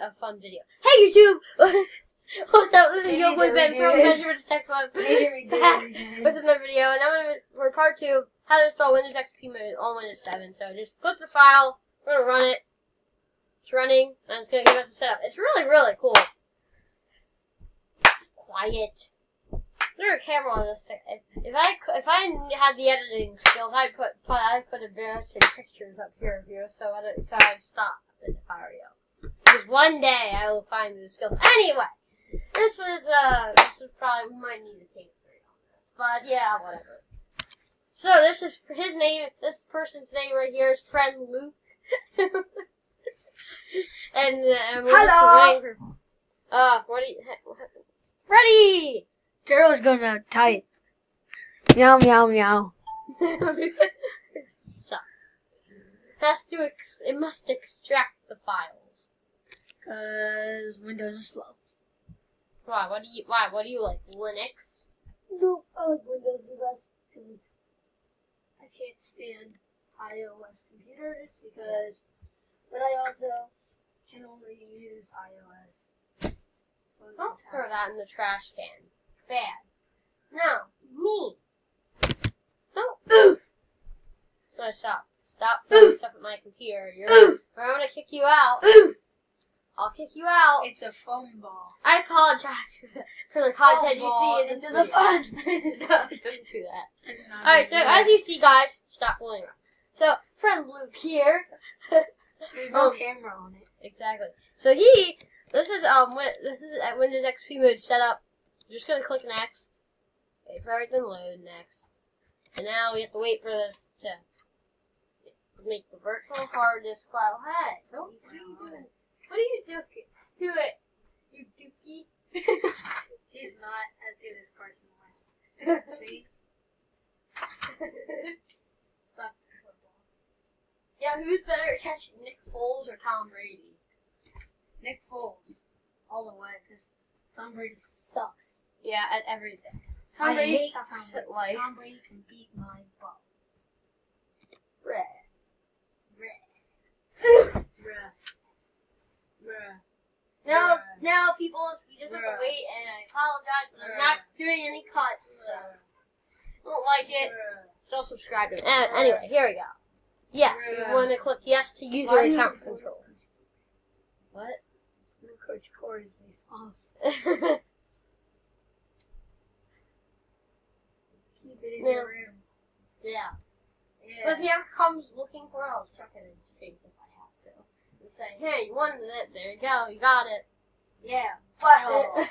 a fun video. Hey YouTube! What's up? This is your boy Ben from Measurements Tech Club with another video, and I'm for part 2, how to install Windows XP mode on Windows 7. So just click the file, we're gonna run it. It's running, and it's gonna give us a setup. It's really, really cool. Quiet. There's a camera on this thing. If I had the editing skills, I'd put embarrassing pictures up here of you, so I'd stop if I were you. Because one day I will find the skills. Anyway, this is probably, we might need a tape for you on this, but yeah, whatever. So this is his name. This person's name right here is friend Luke. and we're hello. Just waiting for, Freddy. Daryl's gonna type. Meow, meow, meow. So, it must extract the files. Cause Windows is slow. Why? What do you like? Linux? No, I like Windows the best because I can't stand iOS computers but I also can only use iOS. Don't throw that in the trash can. Bad. No, me. No. No, stop. Stop throwing stuff at my computer. I'm gonna kick you out. I'll kick you out. It's a foam ball. I apologize for the content you see in into the fun. No, don't do that. Alright, so as you see, guys, stop fooling around. So, friend Luke here. There's no camera on it. Exactly. So this is at Windows XP mode setup. You're just gonna click next. Wait for everything to load next. And now we have to wait for this to make the virtual hard disk file. Hey, what are you doing? What are you doing? Do it, you dookie. He's not as good as Carson Wentz. See? Sucks at football. Yeah, who's better at catching, Nick Foles or Tom Brady? Nick Foles, all the way, because Tom Brady sucks. Yeah, at everything. Tom Brady sucks at life. Tom Brady can beat my balls. Red. Now, people, we just have to wait, and I apologize, but I'm not doing any cuts, so don't like it. Still subscribe to me. Anyway, here we go. Yes, we want to click yes to user account control. What? Coach Corey's response. Keep it in your room. Yeah. But if he ever comes looking for it, I'll chuck it in his face if I have to. And say, hey, you wanted it. There you go. You got it. Yeah. Butthole.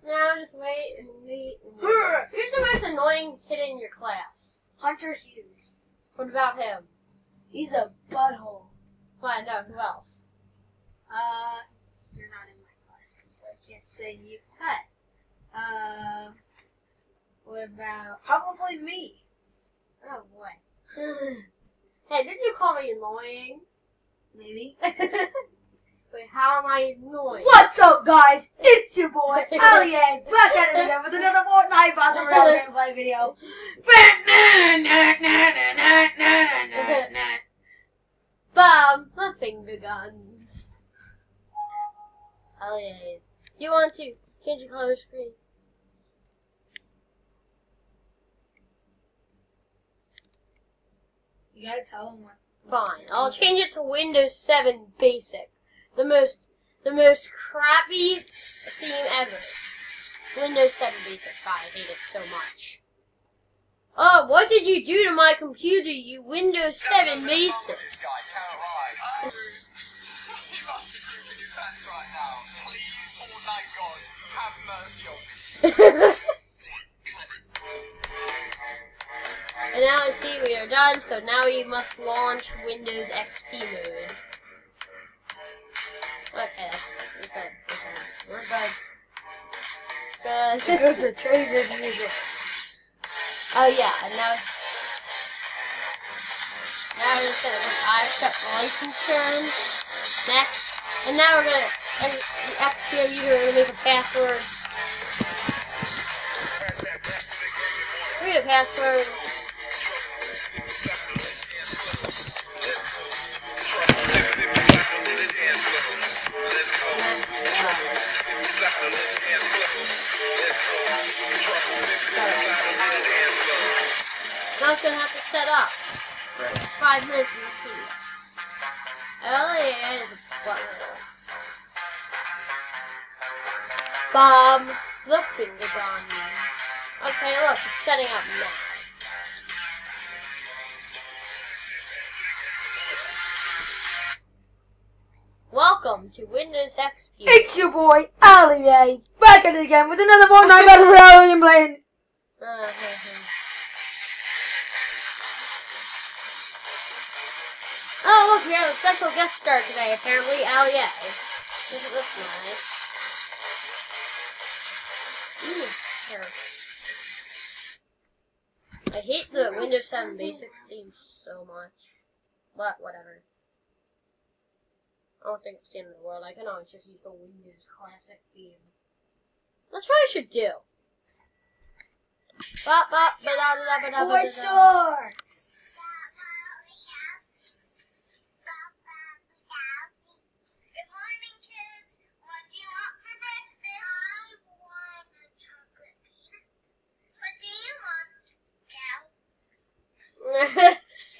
Now just wait and wait. Who's the most annoying kid in your class? Hunter Hughes. What about him? He's a butthole. Why, no, who else? You're not in my class, so I can't say you. Hey. What about... Probably me. Oh, boy. Hey, didn't you call me annoying? Maybe. Wait, how am I annoying? What's up, guys? It's your boy, Alien, back at it again with another Fortnite Battle Royale gameplay video. Bam! The finger guns. Alien. You want to change the color screen? You gotta tell them what. Fine. I'll change it to Windows 7 Basic. The most crappy theme ever. Windows 7 Basic. God, I hate it so much. Oh, what did you do to my computer, you Windows 7 Basic? This guy cannot lie. You must be grouping his hands right now. Please, all night gods, have mercy on me. And now I see we are done, so now we must launch Windows XP mode. Okay, we're good. Good. There goes the trader music. Oh yeah, and now we're just gonna put I accept the license terms. Next. And now we're gonna the XP user we're gonna make a password. Read a password. Now it's gonna have to set up. 5 minutes in this video. Oh yeah, it's a button. Bob the finger gun. Okay, look, it's setting up now. Welcome to Windows XP. It's your boy, Ali, back at it again with another Fortnite Battle Royale and playing. Oh, look, we have a special guest star today, apparently, Ali. This looks nice. I hate the Windows 7 basic theme so much. But, whatever. I don't think it's the end of the world. I can always just use the Windows Classic theme. That's what I should do. Boy Star!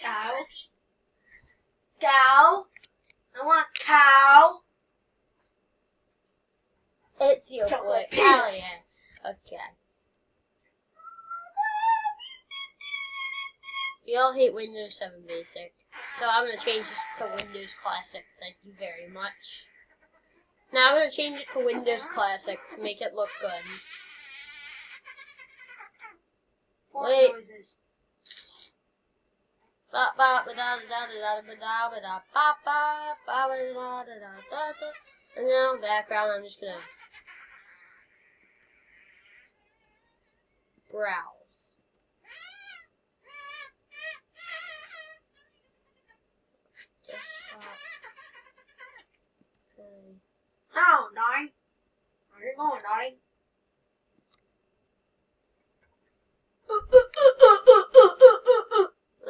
Cow. Cow. I want cow. It's your boy, Ali. Okay. We all hate Windows 7 Basic, so I'm going to change this to Windows Classic. Thank you very much. Now I'm going to change it to Windows Classic to make it look good. Wait. Noises. And now background, I'm just going to browse. Oh, Nine. Where you going, Nine?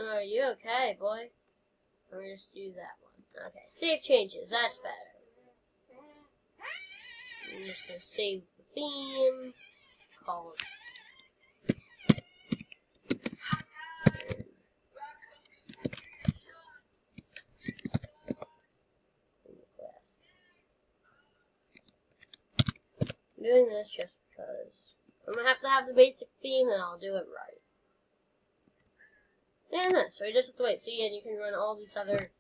Are you okay, boy? Let me just do that one. Okay, save changes. That's better. I'm just gonna save the theme. Call it. I'm doing this just because I'm gonna have to have the basic theme, and I'll do it right. And then, so you just have to wait. See, and you can run all these other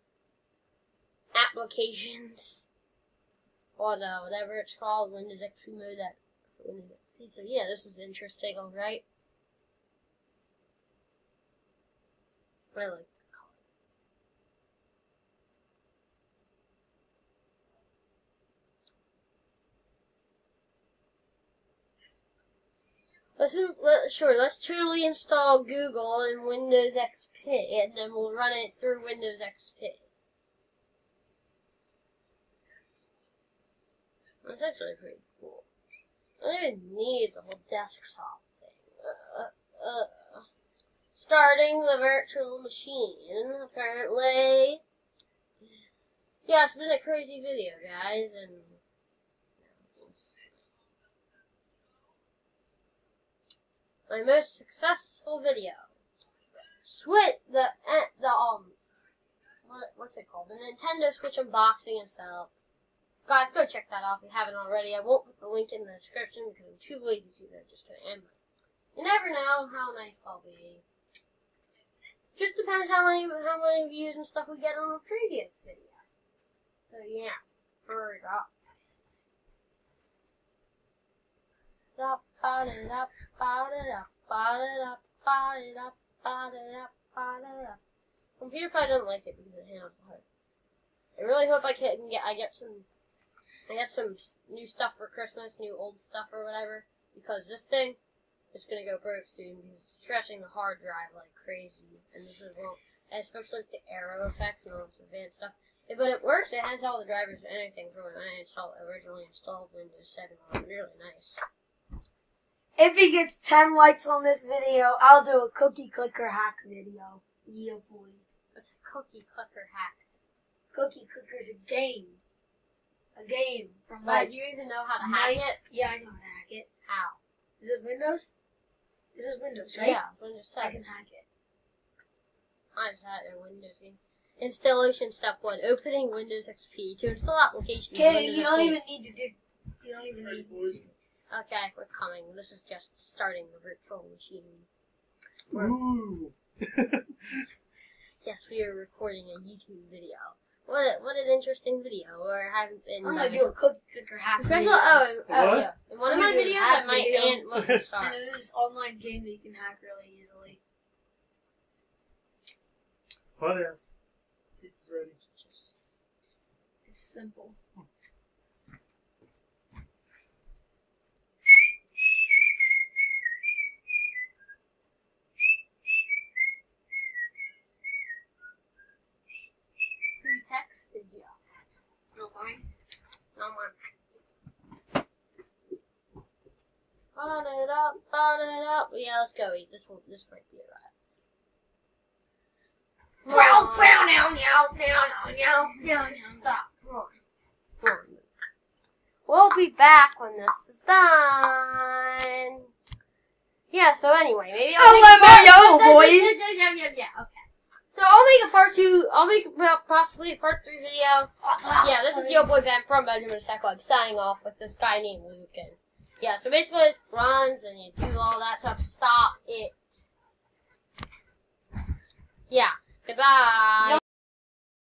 applications, or whatever it's called, Windows XP mode. That Windows XP. So yeah, this is interesting, all right. I like the color. Let's totally install Google in Windows XP, and then we'll run it through Windows XP. That's actually pretty cool. I don't even need the whole desktop thing. Starting the virtual machine, apparently. Yeah, it's been a crazy video, guys, and my most successful video. What's it called? The Nintendo Switch unboxing and setup. Guys, go check that out if you haven't already. I won't put the link in the description because I'm too lazy to register. And you never know how nice I'll be. Just depends how many views and stuff we get on the previous video. So yeah, hurry up. Computer probably doesn't like it because it handles hard. I really hope I get some new stuff for Christmas, new old stuff or whatever, because this thing is gonna go broke soon because it's stretching the hard drive like crazy, and this is especially the arrow effects and all this advanced stuff. But it works. It has all the drivers and everything from when I originally installed Windows 7 on. Really nice. If he gets 10 likes on this video, I'll do a cookie clicker hack video. Yeah, boy. It's a cookie clicker hack. Cookie Clicker's a game. A game from But do you even know how to hack it? Yeah, I know how to hack it. How? Is it Windows? This is Windows, right? Yeah, Windows I 7. can hack it. I just had a Windows game. Installation step 1. Opening Windows XP to install applications. Okay, in you Windows don't XP. even need to do. You don't even need. Okay, we're coming. This is just starting the virtual machine. Ooh. Yes, we are recording a YouTube video. What an interesting video. Or haven't been. I'm gonna do a Cookie Clicker hack. Special, video. yeah. In one of my I'm gonna do a videos, hack I might video. end with the start. And it is online game that you can hack really easily. What else? Pizza's ready. It's simple. Who texted you? No mine. No one. Burn it up. Yeah, let's go eat. This might be alright. Brown, brown, now. Stop. Come on. We'll be back when this is done. Yeah, so anyway, maybe I'll Yeah, okay. So I'll make a part 2, possibly a part 3 video. Yeah, this is the old boy band from Benjamin's Tech Lab signing off with this guy named Luke. And yeah, so basically it runs and you do all that stuff. Stop it. Yeah, goodbye.